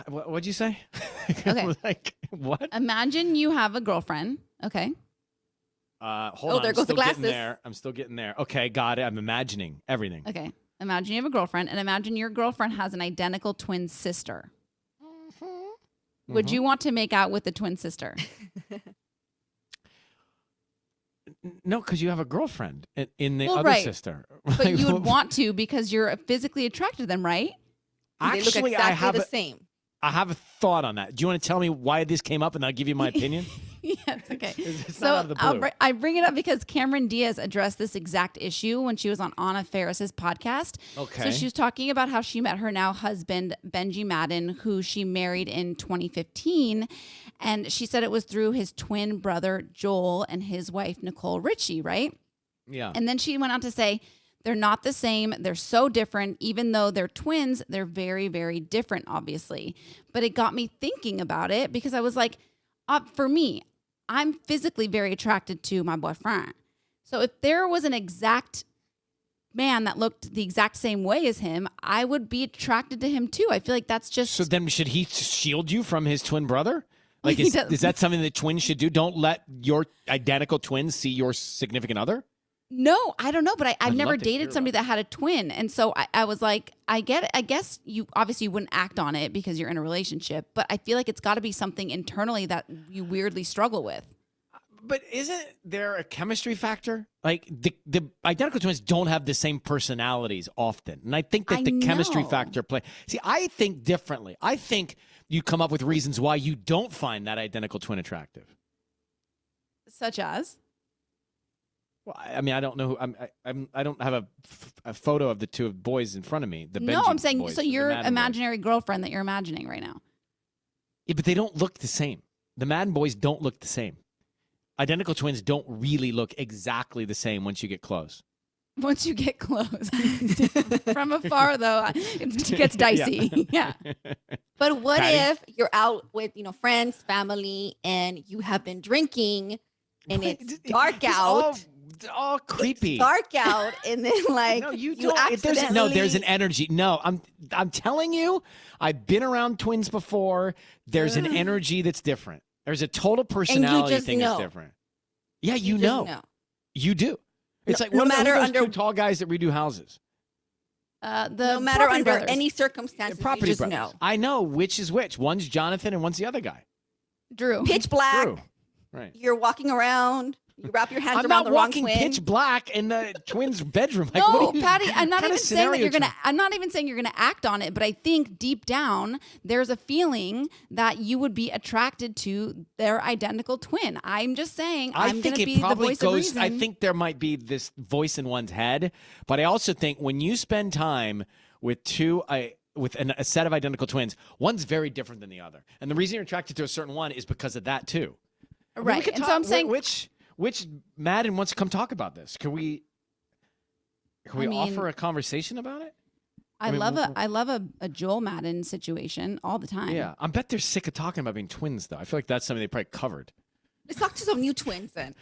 What'd you say? Okay. Like, what? Imagine you have a girlfriend. Okay. Hold on. There goes the glasses. I'm still getting there. Okay, got it. I'm imagining everything. Okay. Imagine you have a girlfriend, and imagine your girlfriend has an identical twin sister. Would you want to make out with the twin sister? No, because you have a girlfriend in the other right. sister. But you would want to because you're physically attracted to them, right? They look Actually, exactly the same. I have a thought on that. Do you want to tell me why this came up, and I'll give you my opinion? Yes, okay. It's not out of the blue. I bring it up because Cameron Diaz addressed this exact issue when she was on Anna Faris's podcast. Okay. So she was talking about how she met her now husband, Benji Madden, who she married in 2015. And she said it was through his twin brother, Joel, and his wife, Nicole Richie, right? Yeah. And then she went on to say, they're not the same. They're so different. Even though they're twins, they're very, very different, obviously. But it got me thinking about it because I was like, for me, I'm physically very attracted to my boyfriend. So if there was an exact man that looked the exact same way as him, I would be attracted to him too. I feel like that's just... So then should he shield you from his twin brother? Like, is that something that twins should do? Don't let your identical twins see your significant other? No, I don't know, but I've never love to hear dated somebody that had a twin. And so I was like, I get it. I guess you obviously wouldn't act on it because you're in a relationship, but I feel like it's got to be something internally that you weirdly struggle with. But isn't there a chemistry factor? Like the identical twins don't have the same personalities often. And I think that the chemistry factor play. See, I think differently. I think you come up with reasons why you don't find that identical twin attractive. Such as? Well, I mean, I don't know. I don't have a photo of the two boys in front of me. No, I'm saying boys, so your Madden imaginary girlfriend that you're imagining right now. Yeah, but they don't look the same. The Madden boys don't look the same. Identical twins don't really look exactly the same once you get close. Once you get close. From afar, though, it gets dicey. Yeah. But what Patty? if you're out with, friends, family, and you have been drinking and it's dark out? All creepy. It's dark out, and then No, you don't. There's an energy. No, I'm telling you, I've been around twins before. There's an energy that's different. There's a total personality thing that's different. Yeah, you know. You do. It's like no one matter of those two tall guys that redo houses. No matter under brothers. any circumstances, Property you just brothers. know. I know which is which. One's Jonathan and one's the other guy. Drew. Pitch black. Drew. Right. You're walking around. You wrap your hands I'm around not the wrong walking twin. pitch black in the twins' bedroom. Like, No, what are you, Patty, I'm not kind even of saying that scenario you're going to, change? I'm not even saying you're going to act on it, but I think deep down, there's a feeling that you would be attracted to their identical twin. I'm just saying, I'm going to be the voice of reason. I think there might be this voice in one's head, but I also think when you spend time with a set of identical twins, one's very different than the other. And the reason you're attracted to a certain one is because of that too. Right. And so I'm saying, which Madden wants to come talk about this? Can we offer a conversation about it? I love a Joel Madden situation all the time. Yeah, I bet they're sick of talking about being twins, though. I feel like that's something they probably covered. Let's talk to some new twins then.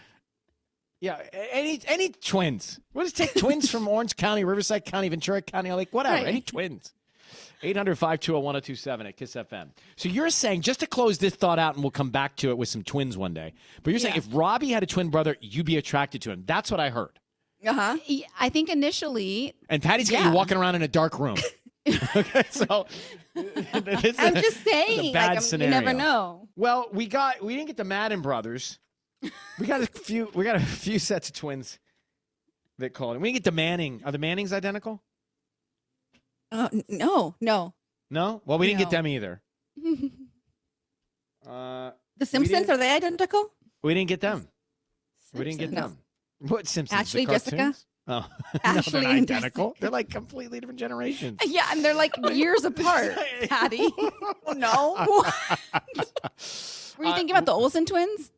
Yeah, any twins. We'll just take twins from Orange County, Riverside County, Ventura County, like whatever. Right. Any twins. 800-520-1027 at KISS FM. So you're saying, just to close this thought out, and we'll come back to it with some twins one day, but you're saying if Robbie had a twin brother, you'd be attracted to him. That's what I heard. Uh-huh. I think initially. And Patty's got you walking around in a dark room. Okay, so I'm just saying, a bad scenario. You never know. Well, we didn't get the Madden brothers. We got a few sets of twins that called. We didn't get the Manning. Are the Mannings identical? No. No? Well, we didn't get them either. The Simpsons, are they identical? We didn't get them. Simpsons. We didn't get them. What Simpsons? Ashley, the cartoons? Jessica? Oh, Ashley no, they're not and identical. Jessica. They're like completely different generations. Yeah, and they're like years apart, Patty. No. Were you thinking about the Olsen twins?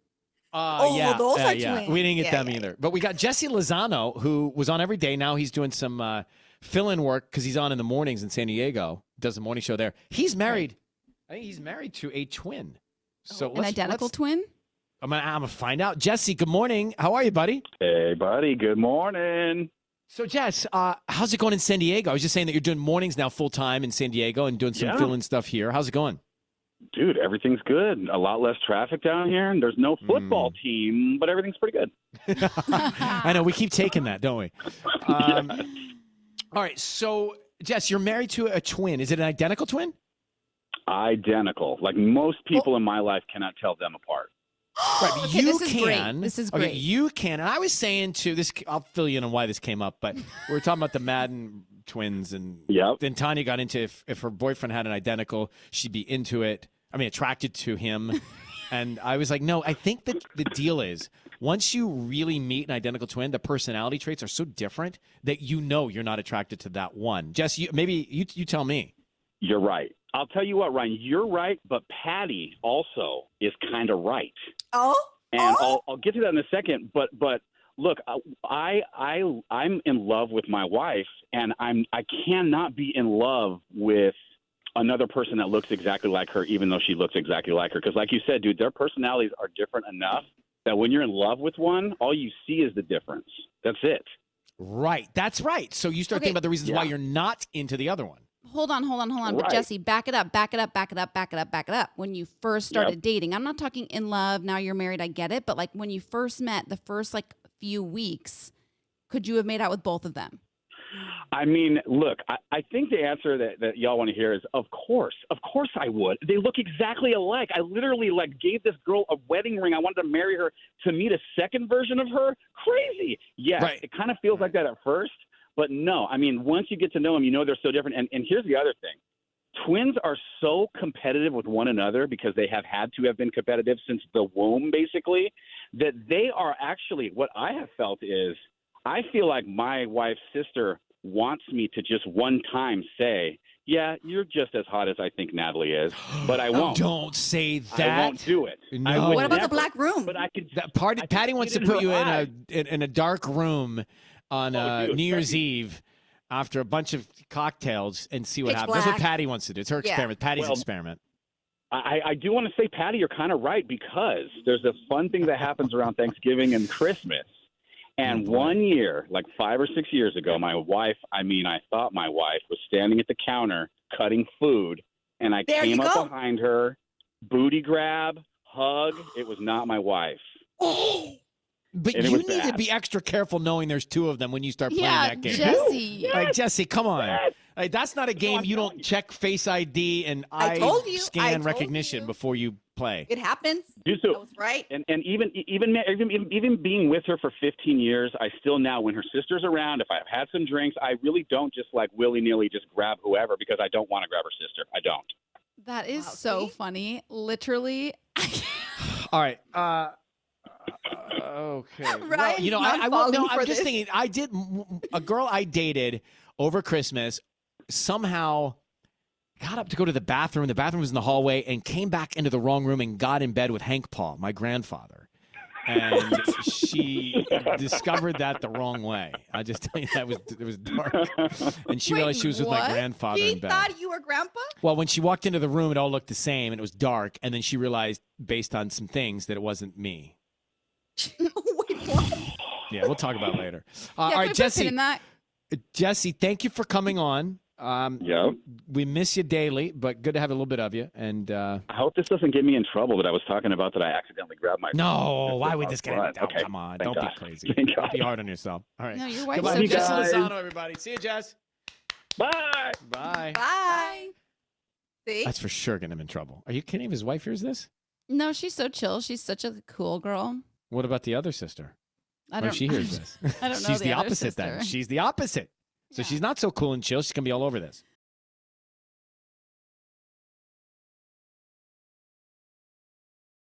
Those are yeah. twins. We didn't get them Yeah. either. But we got Jesse Lozano, who was on every day. Now he's doing some fill-in work because he's on in the mornings in San Diego. Does the morning show there. He's married. I think he's married to a twin. So An identical twin? I'm gonna find out. Jesse, good morning. How are you, buddy? Hey, buddy. Good morning. So, Jess, how's it going in San Diego? I was just saying that you're doing mornings now full time in San Diego and doing some fill-in stuff here. How's it going? Dude, everything's good. A lot less traffic down here, and there's no football team, but everything's pretty good. I know. We keep taking that, don't we? All right. So, Jess, you're married to a twin. Is it an identical twin? Identical. Like most people in my life cannot tell them apart. Right, but Okay, you this is can. great. This is Okay, great. you can. And I was saying to this, I'll fill you in on why this came up, but we were talking about the Madden twins, and then Tanya got into if her boyfriend had an identical, she'd be into it. I mean, attracted to him. And I was like, no, I think that the deal is once you really meet an identical twin, the personality traits are so different that you know you're not attracted to that one. Jess, maybe you tell me. You're right. I'll tell you what, Ryan, you're right, but Patty also is kind of right. Oh, and I'll get to that in a second. But look, I'm in love with my wife, and I cannot be in love with another person that looks exactly like her, even though she looks exactly like her. Because, like you said, dude, their personalities are different enough that when you're in love with one, all you see is the difference. That's it. Right. That's right. So you start thinking about the reasons why you're not into the other one. Hold on. Right. But Jesse, back it up. When you first started dating, I'm not talking in love. Now you're married. I get it. But like when you first met, the first like few weeks, could you have made out with both of them? I mean, look, I think the answer that y'all want to hear is, of course I would. They look exactly alike. I literally gave this girl a wedding ring. I wanted to marry her to meet a second version of her. Crazy. Yes, right. It kind of feels like that at first. But no, I mean, once you get to know them, you know they're so different. And here's the other thing. Twins are so competitive with one another because they have had to have been competitive since the womb, basically, that they are actually, what I have felt is, I feel like my wife's sister wants me to just one time say, yeah, you're just as hot as I think Natalie is, but I won't. Don't say that. I won't do it. No. What about the black room? But I could. Patty wants to put you in a dark room on New Year's Eve after a bunch of cocktails and see what happens. That's what Patty wants to do. It's her experiment. Patty's experiment. I do want to say, Patty, you're kind of right, because there's a fun thing that happens around Thanksgiving and Christmas. And one year, like 5 or 6 years ago, I thought my wife was standing at the counter cutting food, and I came up behind her, booty grab, hug. It was not my wife. But you need to be extra careful knowing there's two of them when you start playing that game. Jesse. Like, Jesse, come on. Like, that's not a game you don't check Face ID and scan recognition before you play. It happens. Do so. That was right. And even being with her for 15 years, I still now, when her sister's around, if I've had some drinks, I really don't just willy-nilly just grab whoever, because I don't want to grab her sister. I don't. That is so funny. Literally. All right. Okay. Ryan's I'm just thinking, a girl I dated over Christmas somehow got up to go to the bathroom. The bathroom was in the hallway, and came back into the wrong room and got in bed with Hank Paul, my grandfather. And she discovered that the wrong way. I just tell you, it was dark. And she realized she was with my grandfather in bed. She thought you were grandpa? Well, when she walked into the room, it all looked the same, and it was dark. And then she realized, based on some things, that it wasn't me. Wait, what? Yeah, we'll talk about it later. All right, Jesse. Jesse, thank you for coming on. We miss you daily, but good to have a little bit of you. And I hope this doesn't get me in trouble that I was talking about that I accidentally grabbed my. No, why would this get? Okay. Come on, Thank don't God. be crazy. Don't be hard on yourself. All right. No, your wife's Goodbye. so Jesse good. Lozano, everybody. See you, Jess. Bye. Bye. Bye. See? That's for sure getting him in trouble. Are you kidding? His wife hears this? No, she's so chill. She's such a cool girl. What about the other sister? I don't. What if she hears this? I don't know. She's the other opposite sister. then. She's the opposite. So she's not so cool and chill. She's gonna be all over this.